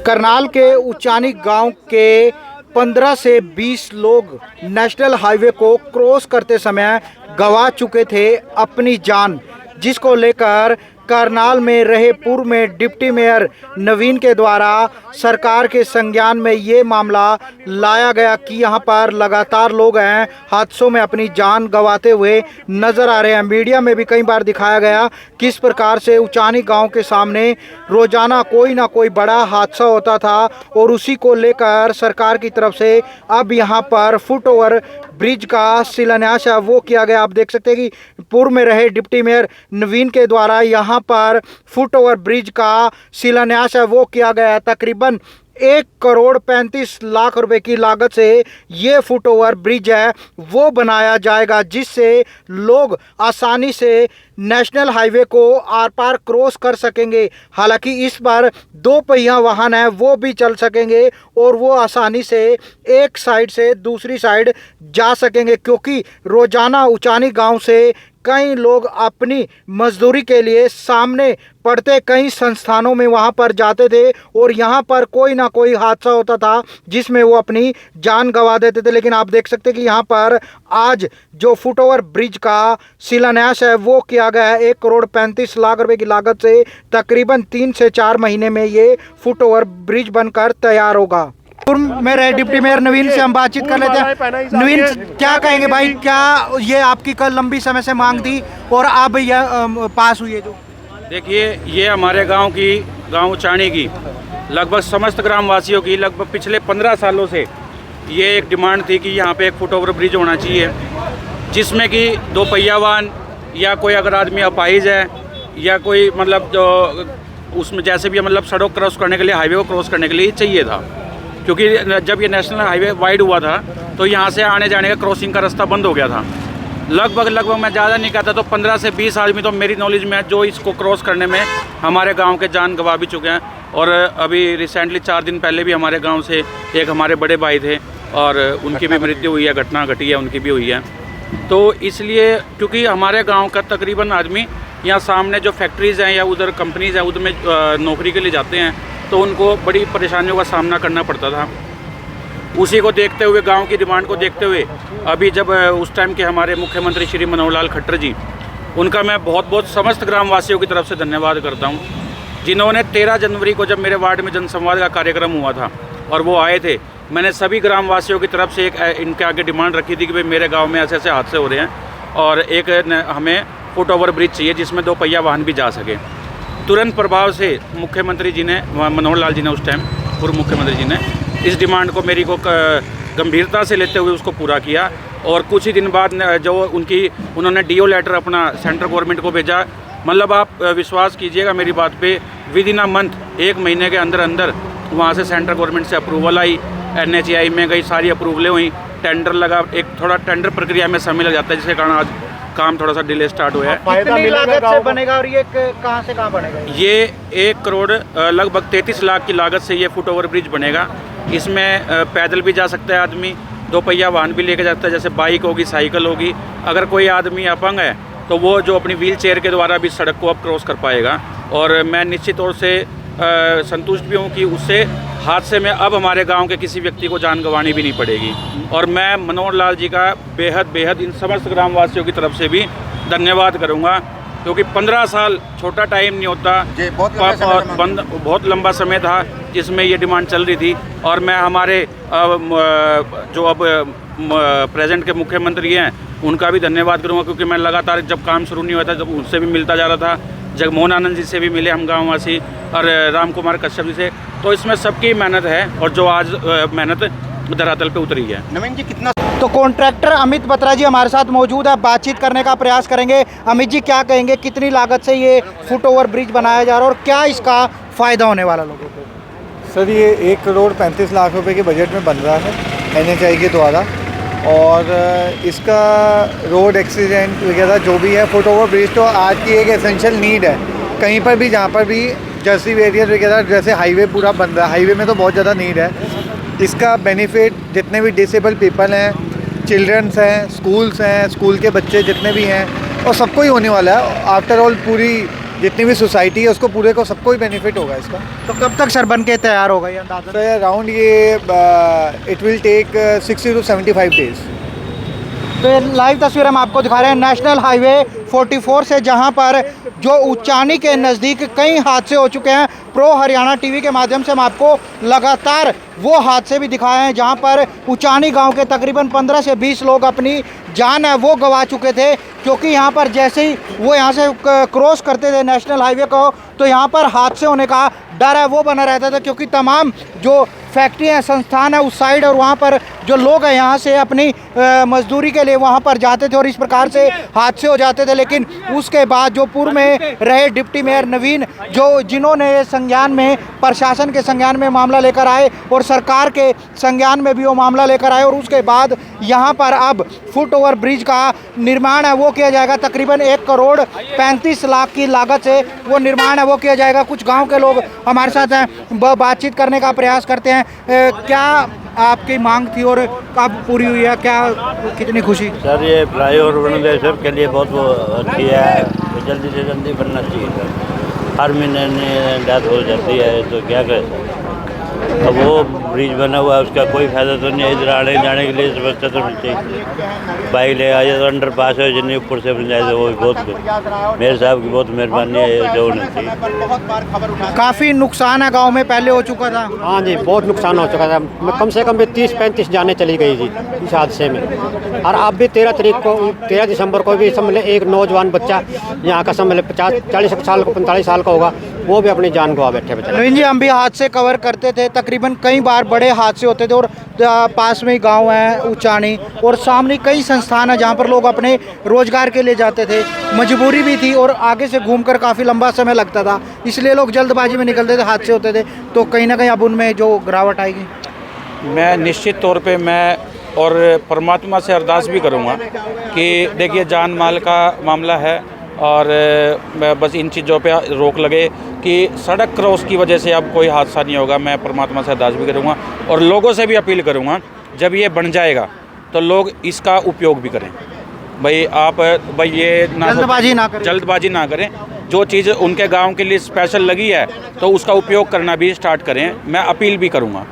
करनाल के उचानी गांव के 15 से 20 लोग नेशनल हाईवे को क्रॉस करते समय गंवा चुके थे अपनी जान, जिसको लेकर करनाल में रहे पूर्व में डिप्टी मेयर नवीन के द्वारा सरकार के संज्ञान में ये मामला लाया गया कि यहाँ पर लगातार लोग हैं हादसों में अपनी जान गंवाते हुए नजर आ रहे हैं। मीडिया में भी कई बार दिखाया गया किस प्रकार से उचानी गांव के सामने रोजाना कोई ना कोई बड़ा हादसा होता था और उसी को लेकर सरकार की तरफ से अब यहाँ पर फुट ओवर ब्रिज का शिलान्यास है वो किया गया। आप देख सकते हैं कि पूर्व में रहे डिप्टी मेयर नवीन के द्वारा यहाँ पर फुट ओवर ब्रिज का शिलान्यास है वो किया गया है। तकरीबन 1,35,00,000 रुपए की लागत से ये फुट ओवर ब्रिज है वो बनाया जाएगा, जिससे लोग आसानी से नेशनल हाईवे को आर पार क्रॉस कर सकेंगे। हालांकि इस पर 2 पहिया वाहन है वो भी चल सकेंगे और वो आसानी से एक साइड से दूसरी साइड जा सकेंगे, क्योंकि रोजाना उचानी गांव से कई लोग अपनी मजदूरी के लिए सामने पड़ते कई संस्थानों में वहां पर जाते थे और यहां पर कोई ना कोई हादसा होता था जिसमें वो अपनी जान गंवा देते थे। लेकिन आप देख सकते हैं कि यहां पर आज जो फुट ओवर ब्रिज का शिलान्यास है वो किया गया है 1,35,00,000 रुपए की लागत से। तकरीबन 3 से 4 महीने में ये फुट ओवर ब्रिज बनकर तैयार होगा। पूर्व में रहे डिप्टी मेयर नवीन से हम बातचीत कर लेते हैं। नवीन, क्या कहेंगे भाई, क्या ये आपकी कल लंबी समय से मांग थी और अब यह पास हुई है? जो देखिए, ये हमारे गांव उचानी की लगभग समस्त ग्रामवासियों की लगभग पिछले 15 सालों से ये एक डिमांड थी कि यहाँ पे एक फुट ओवर ब्रिज होना चाहिए, जिसमें कि 2 पहिया वाहन या कोई अगर आदमी अपाहिज है या कोई मतलब जो उसमें जैसे भी मतलब सड़क क्रॉस करने के लिए, हाईवे को क्रॉस करने के लिए चाहिए था। क्योंकि जब ये नेशनल हाईवे वाइड हुआ था तो यहाँ से आने जाने का क्रॉसिंग का रास्ता बंद हो गया था। लगभग मैं ज़्यादा नहीं कहता तो 15 से 20 आदमी तो मेरी नॉलेज में जो इसको क्रॉस करने में हमारे गांव के जान गंवा भी चुके हैं। और अभी रिसेंटली 4 दिन पहले भी हमारे गांव से एक हमारे बड़े भाई थे और उनकी भी मृत्यु हुई है, घटना घटी है, उनकी भी हुई है। तो इसलिए क्योंकि हमारे गाँव का तकरीबन आदमी यहाँ सामने जो फैक्ट्रीज़ हैं या उधर कंपनीज़ हैं उधर में नौकरी के लिए जाते हैं, तो उनको बड़ी परेशानियों का सामना करना पड़ता था। उसी को देखते हुए, गांव की डिमांड को देखते हुए, अभी जब उस टाइम के हमारे मुख्यमंत्री श्री मनोहर लाल खट्टर जी, उनका मैं बहुत समस्त ग्रामवासियों की तरफ से धन्यवाद करता हूं, जिन्होंने 13 जनवरी को जब मेरे वार्ड में जनसंवाद का कार्यक्रम हुआ था और वो आए थे, मैंने सभी ग्रामवासियों की तरफ से इनके आगे डिमांड रखी थी कि भाई मेरे गाँव में ऐसे ऐसे हादसे हो रहे हैं और एक हमें फुट ओवर ब्रिज चाहिए जिसमें 2 पहिया वाहन भी जा सके। तुरंत प्रभाव से मुख्यमंत्री जी ने, मनोहर लाल जी ने उस टाइम, पूर्व मुख्यमंत्री जी ने इस डिमांड को मेरी को गंभीरता से लेते हुए उसको पूरा किया। और कुछ ही दिन बाद जो उन्होंने डीओ लेटर अपना सेंट्रल गवर्नमेंट को भेजा। मतलब आप विश्वास कीजिएगा मेरी बात पे, विद इन अ मंथ, 1 महीने के अंदर अंदर वहाँ से सेंट्रल गवर्नमेंट से अप्रूवल आई, NHAI में गई, सारी अप्रूवलें हुई, टेंडर लगा, एक थोड़ा टेंडर प्रक्रिया में समय लग जाता है जिसके कारण आज काम थोड़ा सा डिले स्टार्ट हुआ है। कितनी लागत से बनेगा और ये कहाँ से कहाँ बनेगा? ये 1 करोड़ लगभग 33 लाख की लागत से ये फुट ओवर ब्रिज बनेगा। इसमें पैदल भी जा सकता है आदमी, 2 पहिया वाहन भी लेके जाता है, जैसे बाइक होगी, साइकिल होगी। अगर कोई आदमी अपंग है तो वो जो अपनी व्हील चेयर के द्वारा भी सड़क को अब क्रॉस कर पाएगा। और मैं निश्चित तौर से संतुष्ट भी हूँ कि उससे हादसे में अब हमारे गांव के किसी व्यक्ति को जान गंवानी भी नहीं पड़ेगी। और मैं मनोहर लाल जी का बेहद इन समस्त ग्रामवासियों की तरफ से भी धन्यवाद करूंगा, क्योंकि 15 साल छोटा टाइम नहीं होता, बहुत लंबा समय था जिसमें ये डिमांड चल रही थी। और मैं हमारे जो अब प्रेजेंट के मुख्यमंत्री हैं उनका भी धन्यवाद करूंगा, क्योंकि मैं लगातार जब काम शुरू नहीं हुआ था जब उनसे भी मिलता जा रहा था, जगमोहन आनंद जी से भी मिले हम गाँववासी, और राम कुमार कश्यप जी से। तो इसमें सबकी मेहनत है और जो आज मेहनत धरातल पे उतरी है। नवीन जी, कितना तो कॉन्ट्रैक्टर अमित बत्रा जी हमारे साथ मौजूद है, बातचीत करने का प्रयास करेंगे। अमित जी, क्या कहेंगे, कितनी लागत से ये फुट ओवर ब्रिज बनाया जा रहा है और क्या इसका फ़ायदा होने वाला लोगों को? सर, ये 1,35,00,000 रुपए के बजट में बन रहा है NHAI के द्वारा, और इसका रोड एक्सीडेंट वगैरह जो भी है, फुट ओवर ब्रिज तो आज की एक एसेंशियल नीड है। कहीं पर भी जहाँ पर भी जर्सी एरिया वगैरह, जैसे हाईवे पूरा बन रहा है, हाईवे में तो बहुत ज़्यादा नीड है। इसका बेनिफिट जितने भी डिसेबल पीपल हैं, चिल्ड्रंस हैं, स्कूल्स हैं, स्कूल के बच्चे जितने भी हैं, और सबको ही होने वाला है। आफ्टर ऑल पूरी जितनी भी सोसाइटी है उसको पूरे को सबको ही बेनिफिट होगा इसका। तो कब तक सर बन के तैयार होगा ये अंदाज़ा? तो अराउंड ये it will take 60 to 75 days. तो ये लाइव तस्वीर हम आपको दिखा रहे हैं नेशनल हाईवे 44 से, जहां पर जो उचानी के नज़दीक कई हादसे हो चुके हैं। प्रो हरियाणा टीवी के माध्यम से हम आपको लगातार वो हादसे भी दिखाए हैं जहां पर उचानी गांव के तकरीबन 15 से 20 लोग अपनी जान है वो गंवा चुके थे, क्योंकि यहां पर जैसे ही वो यहां से क्रॉस करते थे नेशनल हाईवे को, तो यहां पर हादसे होने का डर है वो बना रहता था, क्योंकि तमाम जो फैक्ट्री हैं, संस्थान है उस साइड, और वहाँ पर जो लोग हैं यहाँ से अपनी मजदूरी के लिए वहाँ पर जाते थे और इस प्रकार से हादसे हो जाते थे। लेकिन उसके बाद जो पूर्व में रहे डिप्टी मेयर नवीन, जो जिन्होंने संज्ञान में, प्रशासन के संज्ञान में मामला लेकर आए और सरकार के संज्ञान में भी वो मामला लेकर आए, और उसके बाद यहाँ पर अब फुट ओवर ब्रिज का निर्माण है वो किया जाएगा। तकरीबन 1 करोड़ 35 लाख की लागत से वो निर्माण है वो किया जाएगा। कुछ गाँव के लोग हमारे साथ हैं, बातचीत करने का प्रयास करते हैं। क्या आपकी मांग थी और कब पूरी हुई है, क्या कितनी खुशी? सर ये फ्लाईओवर बन गए सबके लिए बहुत अच्छी है, तो जल्दी से जल्दी बनना चाहिए सर। हर महीने डेथ हो जाती है तो क्या करें। अब वो ब्रिज बना हुआ है उसका कोई फायदा तो नहीं है, इधर आने जाने के लिए व्यवस्था तो मिलती है। बाइक ले आ जाए तो अंडर पास है, जिन्हें ऊपर से बन जाए तो वो भी बहुत मेयर साहब की बहुत मेहरबानी है जो होना चाहिए। काफ़ी नुकसान है गांव में पहले हो चुका था। हाँ जी, बहुत नुकसान हो चुका था। कम से कम भी 30-35 जाने चली गई थी इस हादसे में। और अब भी 13 दिसंबर को भी समझ एक नौजवान बच्चा यहाँ का समझ 40 साल को 45 साल का होगा, वो भी अपनी जान गवा बैठे बेचारे। नवीन जी, हम भी हादसे कवर करते थे, तकरीबन कई बार बड़े हादसे होते थे, और पास में ही गांव है उचानी और सामने कई संस्थान है जहां पर लोग अपने रोजगार के लिए जाते थे। मजबूरी भी थी और आगे से घूमकर काफ़ी लंबा समय लगता था, इसलिए लोग जल्दबाजी में निकलते थे, हादसे होते थे। तो कहीं ना कहीं अब उनमें जो गिरावट आएगी। मैं निश्चित तौर पे मैं और परमात्मा से अरदास भी करूँगा कि देखिए जान माल का मामला है, और मैं बस इन चीज़ों पे रोक लगे कि सड़क क्रॉस की वजह से अब कोई हादसा नहीं होगा। मैं परमात्मा से अरदास भी करूँगा और लोगों से भी अपील करूँगा, जब ये बन जाएगा तो लोग इसका उपयोग भी करें। भाई ये जल्दबाजी ना करें। जो चीज़ उनके गांव के लिए स्पेशल लगी है तो उसका उपयोग करना भी स्टार्ट करें, मैं अपील भी करूँगा।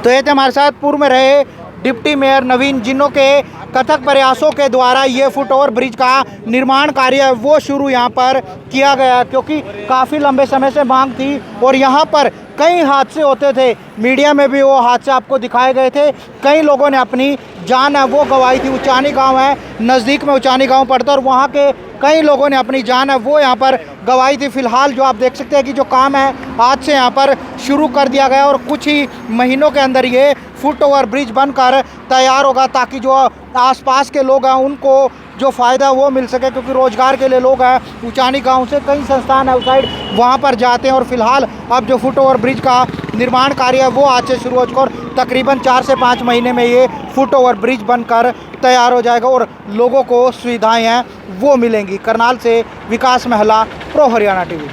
तो ये थे हमारे साथ पूर्व में रहे डिप्टी मेयर नवीन, जिन्हों के कथक प्रयासों के द्वारा ये फुट ओवर ब्रिज का निर्माण कार्य है वो शुरू यहाँ पर किया गया, क्योंकि काफ़ी लंबे समय से मांग थी और यहाँ पर कई हादसे होते थे। मीडिया में भी वो हादसे आपको दिखाए गए थे। कई लोगों ने अपनी जान है वो गंवाई थी। उचानी गांव है, नज़दीक में उचानी गांव पड़ता है, और वहाँ के कई लोगों ने अपनी जान है वो यहाँ पर गंवाई थी। फिलहाल जो आप देख सकते हैं कि जो काम है आज से यहाँ पर शुरू कर दिया गया और कुछ ही महीनों के अंदर ये फुट ओवर ब्रिज बनकर तैयार होगा, ताकि जो आसपास के लोग हैं उनको जो फ़ायदा वो मिल सके, क्योंकि रोज़गार के लिए लोग हैं उचानी गांव से कई संस्थान है उस साइड वहाँ पर जाते हैं। और फिलहाल अब जो फुट ओवर ब्रिज का निर्माण कार्य है वो आज से शुरू हो चुका और तकरीबन 4 से 5 महीने में ये फुट ओवर ब्रिज बनकर तैयार हो जाएगा और लोगों को सुविधाएँ हैं वो मिलेंगी। करनाल से विकास महला, प्रो हरियाणा टीवी।